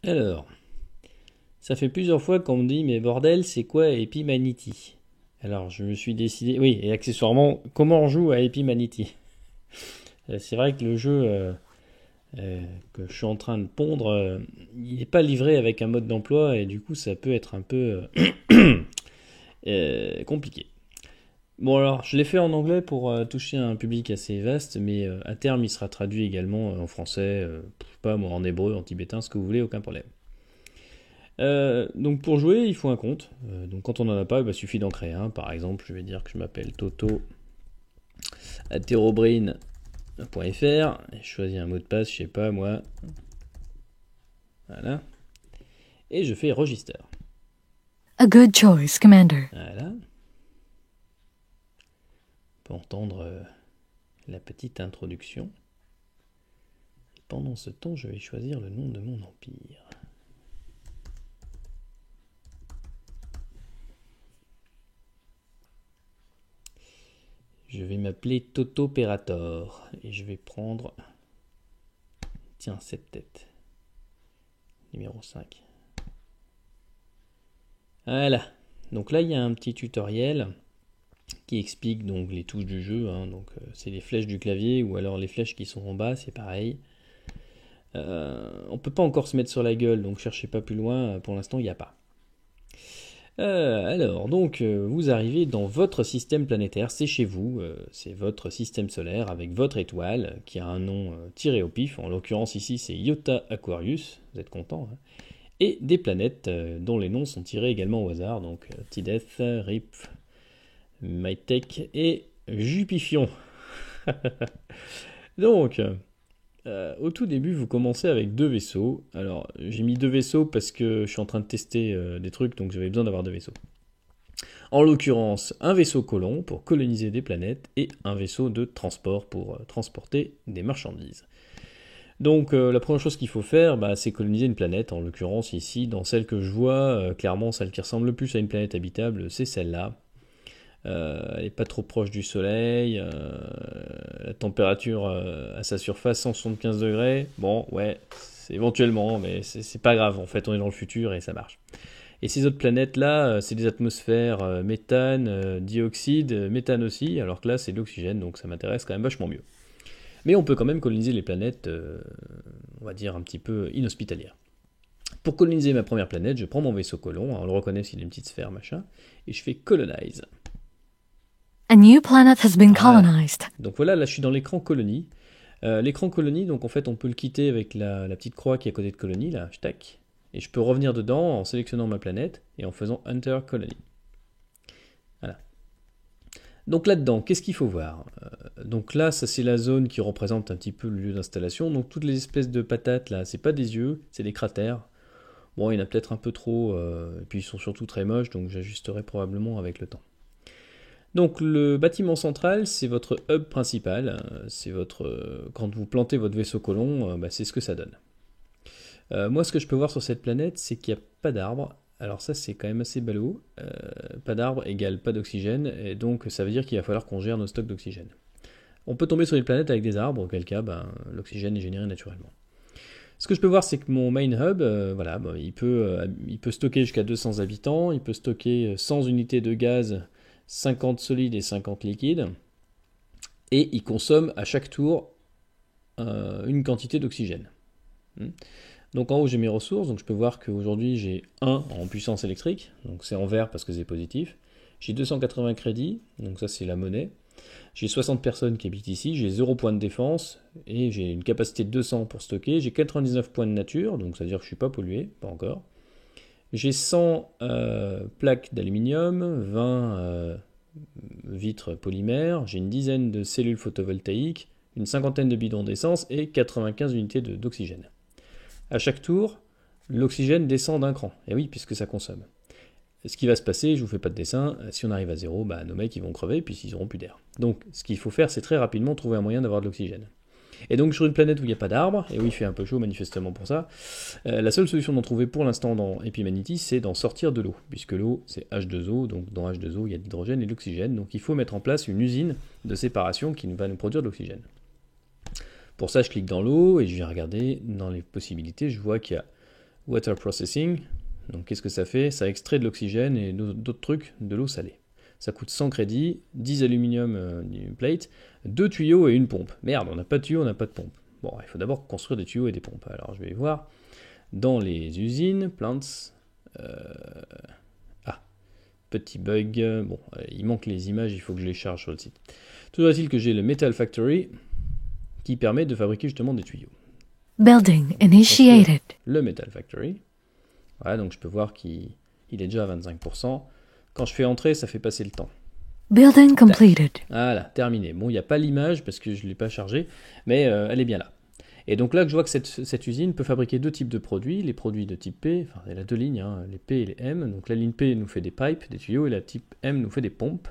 Alors, ça fait plusieurs fois qu'on me dit, mais bordel, c'est quoi Epimanity? Alors, je me suis décidé, oui, et accessoirement, comment on joue à Epimanity? C'est vrai que le jeu que je suis en train de pondre, il n'est pas livré avec un mode d'emploi, et du coup, ça peut être un peu compliqué. Bon, alors, je l'ai fait en anglais pour toucher un public assez vaste, mais à terme, il sera traduit également en français, je sais pas moi, en hébreu, en tibétain, ce que vous voulez, aucun problème. Donc pour jouer, il faut un compte. Donc quand on n'en a pas, il suffit d'en créer un. Par exemple, je vais dire que je m'appelle Toto Aterobrain.fr. Je choisis un mot de passe, je sais pas moi. Voilà. Et je fais register. A good choice, Commander. Voilà. On peut entendre la petite introduction. Et pendant ce temps, je vais choisir le nom de mon empire. Je vais m'appeler Totoperator. Et je vais prendre... Tiens, cette tête. Numéro 5. Voilà. Donc là, il y a un petit tutoriel qui explique donc les touches du jeu. Donc c'est les flèches du clavier ou alors les flèches qui sont en bas, c'est pareil. On peut pas encore se mettre sur la gueule, donc cherchez pas plus loin. Pour l'instant, il n'y a pas. Alors, donc, vous arrivez dans votre système planétaire, c'est chez vous, c'est votre système solaire avec votre étoile qui a un nom tiré au pif. En l'occurrence, ici, c'est Iota Aquarius. Vous êtes content, hein, et des planètes dont les noms sont tirés également au hasard, donc Tideth, Rip, MyTech et Jupifion. Donc, au tout début, vous commencez avec deux vaisseaux. Alors, j'ai mis deux vaisseaux parce que je suis en train de tester des trucs, donc j'avais besoin d'avoir deux vaisseaux. En l'occurrence, un vaisseau colon pour coloniser des planètes et un vaisseau de transport pour transporter des marchandises. Donc la première chose qu'il faut faire, c'est coloniser une planète. En l'occurrence ici, dans celle que je vois, clairement celle qui ressemble le plus à une planète habitable, c'est celle-là. Elle n'est pas trop proche du soleil, la température à sa surface 175 degrés, bon ouais, c'est éventuellement, mais c'est pas grave, en fait on est dans le futur et ça marche. Et ces autres planètes là, c'est des atmosphères méthane, dioxyde, méthane aussi, alors que là c'est de l'oxygène, donc ça m'intéresse quand même vachement mieux. Mais on peut quand même coloniser les planètes, on va dire un petit peu inhospitalières. Pour coloniser ma première planète, je prends mon vaisseau colon, on le reconnaît s'il a une petite sphère machin, et je fais colonize. A new planet has been Voilà. colonized. Donc voilà, là je suis dans l'écran colonie. L'écran colonie, donc en fait on peut le quitter avec la petite croix qui est à côté de colonie, là, tac. Et je peux revenir dedans en sélectionnant ma planète et en faisant Enter Colony. Voilà. Donc là-dedans, qu'est-ce qu'il faut voir? Donc là, ça c'est la zone qui représente un petit peu le lieu d'installation. Donc toutes les espèces de patates là, c'est pas des yeux, c'est des cratères. Bon, il y en a peut-être un peu trop, et puis ils sont surtout très moches, donc j'ajusterai probablement avec le temps. Donc le bâtiment central, c'est votre hub principal, c'est votre quand vous plantez votre vaisseau colon, c'est ce que ça donne. Moi, ce que je peux voir sur cette planète, c'est qu'il n'y a pas d'arbres. Alors ça, c'est quand même assez ballot. Pas d'arbres égale pas d'oxygène, et donc ça veut dire qu'il va falloir qu'on gère nos stocks d'oxygène. On peut tomber sur des planètes avec des arbres, auquel cas, l'oxygène est généré naturellement. Ce que je peux voir, c'est que mon main hub, il peut stocker jusqu'à 200 habitants, il peut stocker 100 unités de gaz, 50 solides et 50 liquides, et il consomme à chaque tour une quantité d'oxygène. Donc en haut j'ai mes ressources, donc je peux voir qu'aujourd'hui j'ai 1 en puissance électrique, donc c'est en vert parce que c'est positif. J'ai 280 crédits, donc ça c'est la monnaie. J'ai 60 personnes qui habitent ici, j'ai 0 points de défense, et j'ai une capacité de 200 pour stocker. J'ai 99 points de nature, donc ça veut dire que je ne suis pas pollué, pas encore. J'ai 100 plaques d'aluminium, 20 vitres polymères, j'ai une dizaine de cellules photovoltaïques, une cinquantaine de bidons d'essence et 95 unités d'oxygène. À chaque tour, l'oxygène descend d'un cran. Et oui, puisque ça consomme. Ce qui va se passer, je vous fais pas de dessin, si on arrive à zéro, nos mecs ils vont crever puisqu'ils n'auront plus d'air. Donc ce qu'il faut faire, c'est très rapidement trouver un moyen d'avoir de l'oxygène. Et donc sur une planète où il n'y a pas d'arbres, et où il fait un peu chaud manifestement pour ça, la seule solution d'en trouver pour l'instant dans Epimanity, c'est d'en sortir de l'eau, puisque l'eau c'est H2O, donc dans H2O il y a de l'hydrogène et de l'oxygène, donc il faut mettre en place une usine de séparation qui va nous produire de l'oxygène. Pour ça je clique dans l'eau et je vais regarder dans les possibilités, je vois qu'il y a Water Processing. Donc qu'est-ce que ça fait? Ça extrait de l'oxygène et d'autres trucs de l'eau salée. Ça coûte 100 crédits, 10 aluminium plate, 2 tuyaux et une pompe. Merde, on n'a pas de tuyaux, on n'a pas de pompe. Bon, il faut d'abord construire des tuyaux et des pompes. Alors je vais voir dans les usines, plants. Petit bug. Bon, il manque les images, il faut que je les charge sur le site. Toujours est-il que j'ai le Metal Factory qui permet de fabriquer justement des tuyaux. Building initiated. Le Metal Factory. Voilà, donc je peux voir qu'il est déjà à 25%. Quand je fais entrer, ça fait passer le temps. Building completed. Voilà, terminé. Bon, il n'y a pas l'image parce que je ne l'ai pas chargée, mais elle est bien là. Et donc là, je vois que cette usine peut fabriquer deux types de produits. Les produits de type P, enfin, elle a deux lignes, hein, les P et les M. Donc la ligne P nous fait des pipes, des tuyaux, et la type M nous fait des pompes.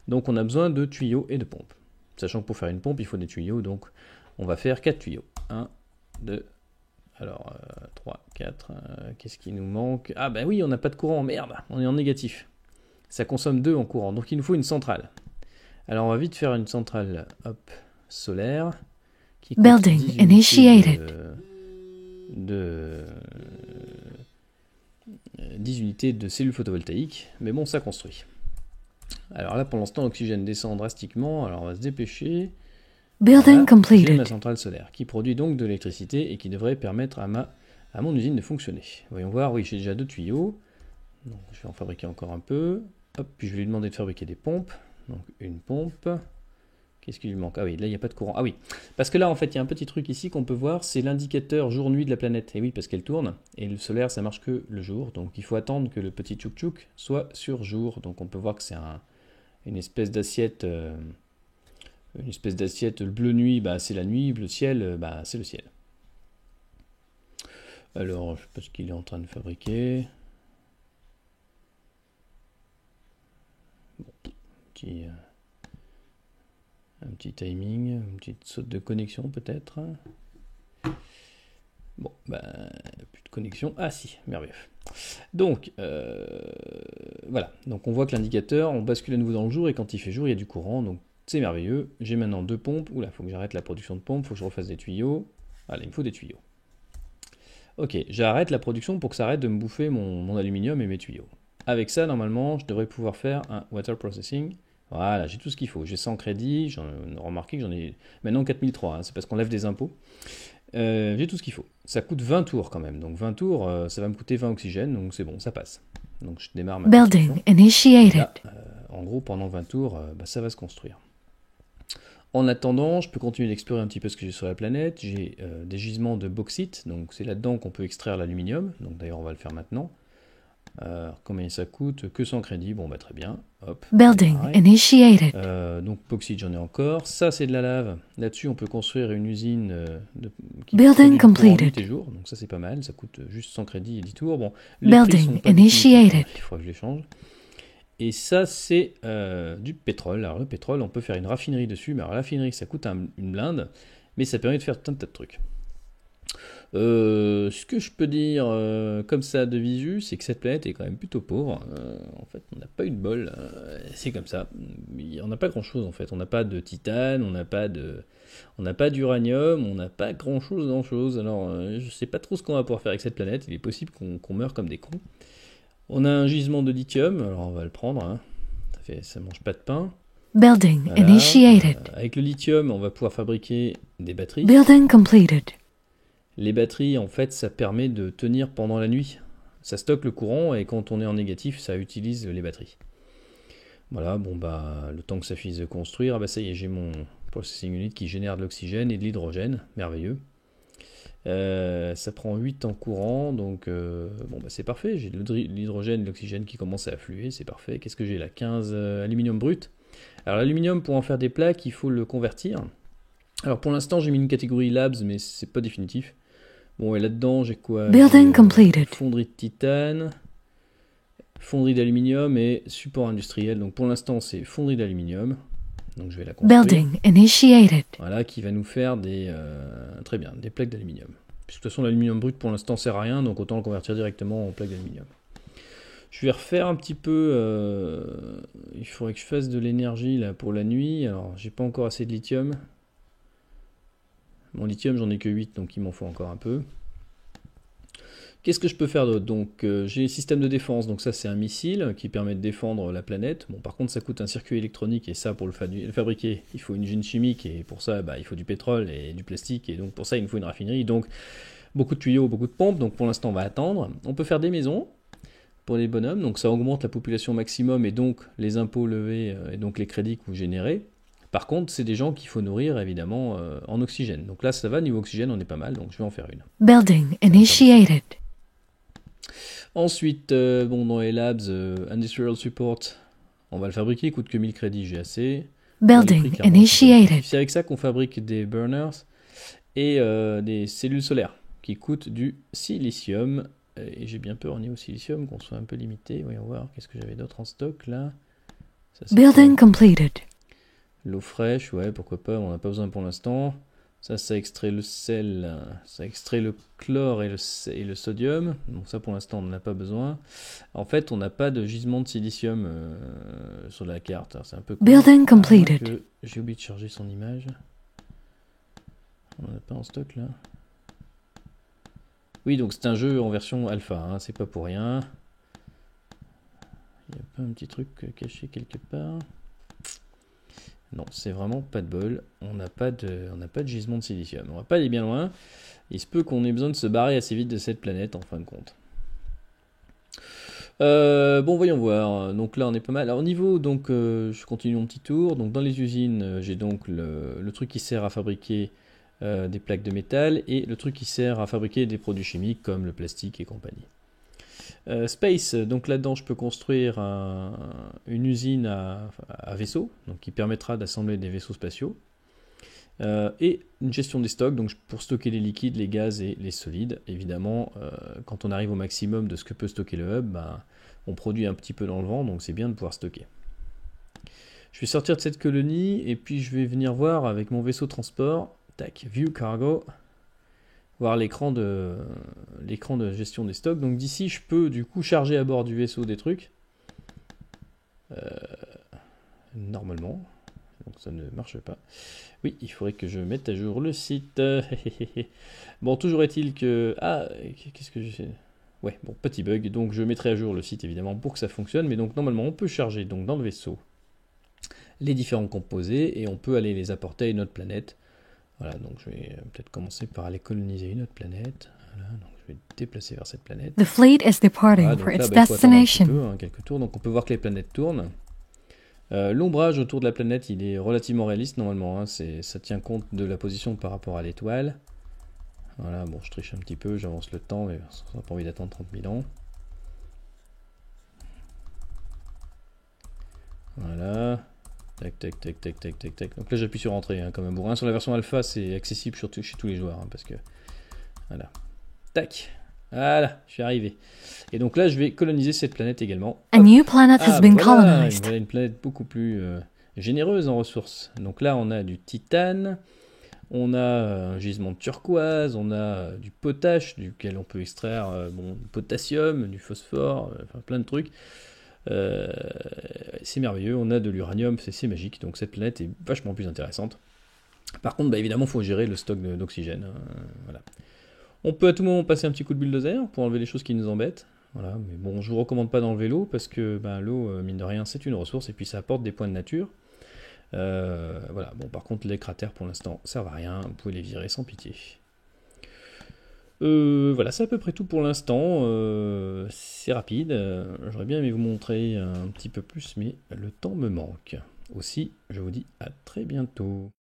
Donc on a besoin de tuyaux et de pompes. Sachant que pour faire une pompe, il faut des tuyaux, donc on va faire 4 tuyaux. 1, 2, alors 3, 4, qu'est-ce qui nous manque? Ah ben oui, on n'a pas de courant, merde, on est en négatif. Ça consomme 2 en courant, donc il nous faut une centrale. Alors on va vite faire une centrale solaire. Qui Building 10 initiated. 10 unités de cellules photovoltaïques, mais bon, ça construit. Alors là, pour l'instant, l'oxygène descend drastiquement, alors on va se dépêcher. Building Voilà, j'ai completed. ma centrale solaire, qui produit donc de l'électricité et qui devrait permettre à mon usine de fonctionner. Voyons voir, oui, j'ai déjà 2 tuyaux, donc je vais en fabriquer encore un peu. Hop, puis je vais lui demander de fabriquer des pompes, donc une pompe. Qu'est-ce qui lui manque? Ah oui, là il n'y a pas de courant. Ah oui, parce que là en fait il y a un petit truc ici qu'on peut voir, c'est l'indicateur jour-nuit de la planète. Et oui, parce qu'elle tourne, et le solaire ça marche que le jour, donc il faut attendre que le petit tchouk-tchouk soit sur jour. Donc on peut voir que c'est une espèce d'assiette, le bleu nuit, bah, c'est la nuit, bleu ciel, bah, c'est le ciel. Alors, je sais pas ce qu'il est en train de fabriquer. Bon, un petit timing, une petite saute de connexion peut-être. Bon, bah, plus de connexion. Ah si, merveilleux. Donc, voilà. Donc on voit que l'indicateur, on bascule à nouveau dans le jour, et quand il fait jour, il y a du courant, donc c'est merveilleux. J'ai maintenant 2 pompes. Oula, il faut que j'arrête la production de pompes, il faut que je refasse des tuyaux. Voilà, il me faut des tuyaux. Ok, j'arrête la production pour que ça arrête de me bouffer mon aluminium et mes tuyaux. Avec ça, normalement, je devrais pouvoir faire un water processing. Voilà, j'ai tout ce qu'il faut. J'ai 100 crédits, remarqué que j'en ai maintenant 4003, hein, c'est parce qu'on lève des impôts. J'ai tout ce qu'il faut. Ça coûte 20 tours quand même, donc 20 tours, ça va me coûter 20 oxygènes, donc c'est bon, ça passe. Donc je démarre ma Building construction. initiated. Là, en gros, pendant 20 tours, bah, ça va se construire. En attendant, je peux continuer d'explorer un petit peu ce que j'ai sur la planète. J'ai des gisements de bauxite, donc c'est là-dedans qu'on peut extraire l'aluminium. Donc d'ailleurs, on va le faire maintenant. Combien ça coûte? Que 100 crédits, bon bah très bien. Hop, Building pareil. initiated. Donc bauxite, j'en ai encore. Ça, c'est de la lave. Là-dessus, on peut construire une usine qui Building produit du courant completed. nuit et jour. Donc ça, c'est pas mal. Ça coûte juste 100 crédits et 10 tours. Bon, les prix Building sont pas définitifs, hein. initiated. Il faudra que je les change. Et ça, c'est du pétrole. Alors le pétrole, on peut faire une raffinerie dessus. Mais alors la raffinerie, ça coûte une blinde. Mais ça permet de faire tout un tas de trucs. Ce que je peux dire comme ça de visu, c'est que cette planète est quand même plutôt pauvre. En fait, on n'a pas eu de bol. C'est comme ça. On n'a pas grand-chose en fait. On n'a pas de titane, on n'a pas d'uranium, on n'a pas grand-chose. Alors, je sais pas trop ce qu'on va pouvoir faire avec cette planète. Il est possible qu'on meure comme des cons. On a un gisement de lithium. Alors, on va le prendre. Hein. Ça mange pas de pain. Building Voilà. initiated. Avec le lithium, on va pouvoir fabriquer des batteries. Building completed. Les batteries, en fait, ça permet de tenir pendant la nuit. Ça stocke le courant et quand on est en négatif, ça utilise les batteries. Voilà, bon bah, le temps que ça finisse de construire, bah ça y est, j'ai mon processing unit qui génère de l'oxygène et de l'hydrogène, merveilleux. Ça prend 8 en courant, donc bon bah c'est parfait, j'ai de l'hydrogène et de l'oxygène qui commencent à affluer, c'est parfait. Qu'est-ce que j'ai là? 15 aluminium brut. Alors l'aluminium, pour en faire des plaques, il faut le convertir. Alors pour l'instant, j'ai mis une catégorie labs, mais c'est pas définitif. Bon, et là-dedans, j'ai quoi? Building completed. Fonderie de titane, fonderie d'aluminium et support industriel. Donc pour l'instant, c'est fonderie d'aluminium. Donc je vais la construire. Building initiated. Voilà, qui va nous faire très bien, des plaques d'aluminium. Puisque de toute façon, l'aluminium brut pour l'instant sert à rien, donc autant le convertir directement en plaques d'aluminium. Je vais refaire un petit peu. Il faudrait que je fasse de l'énergie là pour la nuit. Alors, j'ai pas encore assez de lithium. Mon lithium, j'en ai que 8, donc il m'en faut encore un peu. Qu'est-ce que je peux faire d'autre? Donc j'ai système de défense, donc ça c'est un missile qui permet de défendre la planète. Bon, par contre ça coûte un circuit électronique et ça pour le fabriquer il faut une usine chimique et pour ça il faut du pétrole et du plastique et donc pour ça il nous faut une raffinerie. Donc beaucoup de tuyaux, beaucoup de pompes, donc pour l'instant on va attendre. On peut faire des maisons pour les bonhommes, donc ça augmente la population maximum et donc les impôts levés et donc les crédits que vous générez. Par contre, c'est des gens qu'il faut nourrir évidemment en oxygène. Donc là ça va, niveau oxygène on est pas mal, donc je vais en faire une. Building initiated. Ensuite, bon, dans les labs, Industrial Support, on va le fabriquer, il coûte que 1000 crédits, j'ai assez. Building Clairement, initiated. c'est avec ça qu'on fabrique des burners et des cellules solaires qui coûtent du silicium. Et j'ai bien peur au niveau silicium qu'on soit un peu limité. Voyons voir, qu'est-ce que j'avais d'autre en stock là. Ça, Building completed. l'eau fraîche, ouais, pourquoi pas, on n'a pas besoin pour l'instant. Ça extrait le sel, ça extrait le chlore et le sodium. Donc ça, pour l'instant, on n'en a pas besoin. En fait, on n'a pas de gisement de silicium sur la carte. C'est un peu cool. Building completed. J'ai oublié de charger son image. On n'en a pas en stock, là. Oui, donc c'est un jeu en version alpha, hein, c'est pas pour rien. Il n'y a pas un petit truc caché quelque part? Non, c'est vraiment pas de bol. On n'a pas de gisement de silicium. On va pas aller bien loin. Il se peut qu'on ait besoin de se barrer assez vite de cette planète en fin de compte. Bon, voyons voir. Donc là, on est pas mal. Alors, au niveau, donc, je continue mon petit tour. Donc, dans les usines, j'ai donc le truc qui sert à fabriquer des plaques de métal et le truc qui sert à fabriquer des produits chimiques comme le plastique et compagnie. Space, donc là-dedans je peux construire une usine à vaisseaux, donc qui permettra d'assembler des vaisseaux spatiaux, et une gestion des stocks, donc pour stocker les liquides, les gaz et les solides. Évidemment, quand on arrive au maximum de ce que peut stocker le hub, on produit un petit peu dans le vent, donc c'est bien de pouvoir stocker. Je vais sortir de cette colonie et puis je vais venir voir avec mon vaisseau transport, tac, View Cargo, voir l'écran de gestion des stocks. Donc d'ici, je peux du coup charger à bord du vaisseau des trucs. Normalement. Donc ça ne marche pas. Oui, il faudrait que je mette à jour le site. Bon, toujours est-il que... Ah, qu'est-ce que j'ai... Ouais, bon, petit bug. Donc je mettrai à jour le site évidemment pour que ça fonctionne. Mais donc normalement, on peut charger donc dans le vaisseau les différents composés et on peut aller les apporter à une autre planète. Voilà, donc je vais peut-être commencer par aller coloniser une autre planète. Voilà, donc je vais déplacer vers cette planète. The fleet is departing Voilà, for donc là, its il faut attendre un petit destination. peu, quelques tours. Donc on peut voir que les planètes tournent. L'ombrage autour de la planète, il est relativement réaliste normalement. Hein, ça tient compte de la position par rapport à l'étoile. Voilà, bon, je triche un petit peu, j'avance le temps, mais on n'a pas envie d'attendre 30 000 ans. Voilà. Tac, tac, tac, tac, tac, tac, tac. Donc là, j'appuie sur Entrée, hein, comme un bourrin. Sur la version alpha, c'est accessible chez tous les joueurs, hein, parce que... Voilà. Tac. Voilà, je suis arrivé. Et donc là, je vais coloniser cette planète également. A new planet has been voilà, colonized. voilà une planète beaucoup plus généreuse en ressources. Donc là, on a du titane, on a un gisement de turquoise, on a du potache, duquel on peut extraire du potassium, du phosphore, enfin plein de trucs. C'est merveilleux, on a de l'uranium, c'est magique, donc cette planète est vachement plus intéressante. Par contre, évidemment, il faut gérer le stock d'oxygène. Voilà. On peut à tout moment passer un petit coup de bulldozer pour enlever les choses qui nous embêtent. Voilà, mais bon, je vous recommande pas d'enlever l'eau parce que l'eau, mine de rien, c'est une ressource et puis ça apporte des points de nature. Voilà, bon, par contre, les cratères pour l'instant servent à rien, vous pouvez les virer sans pitié. Voilà, c'est à peu près tout pour l'instant. C'est rapide. J'aurais bien aimé vous montrer un petit peu plus, mais le temps me manque. Aussi, je vous dis à très bientôt.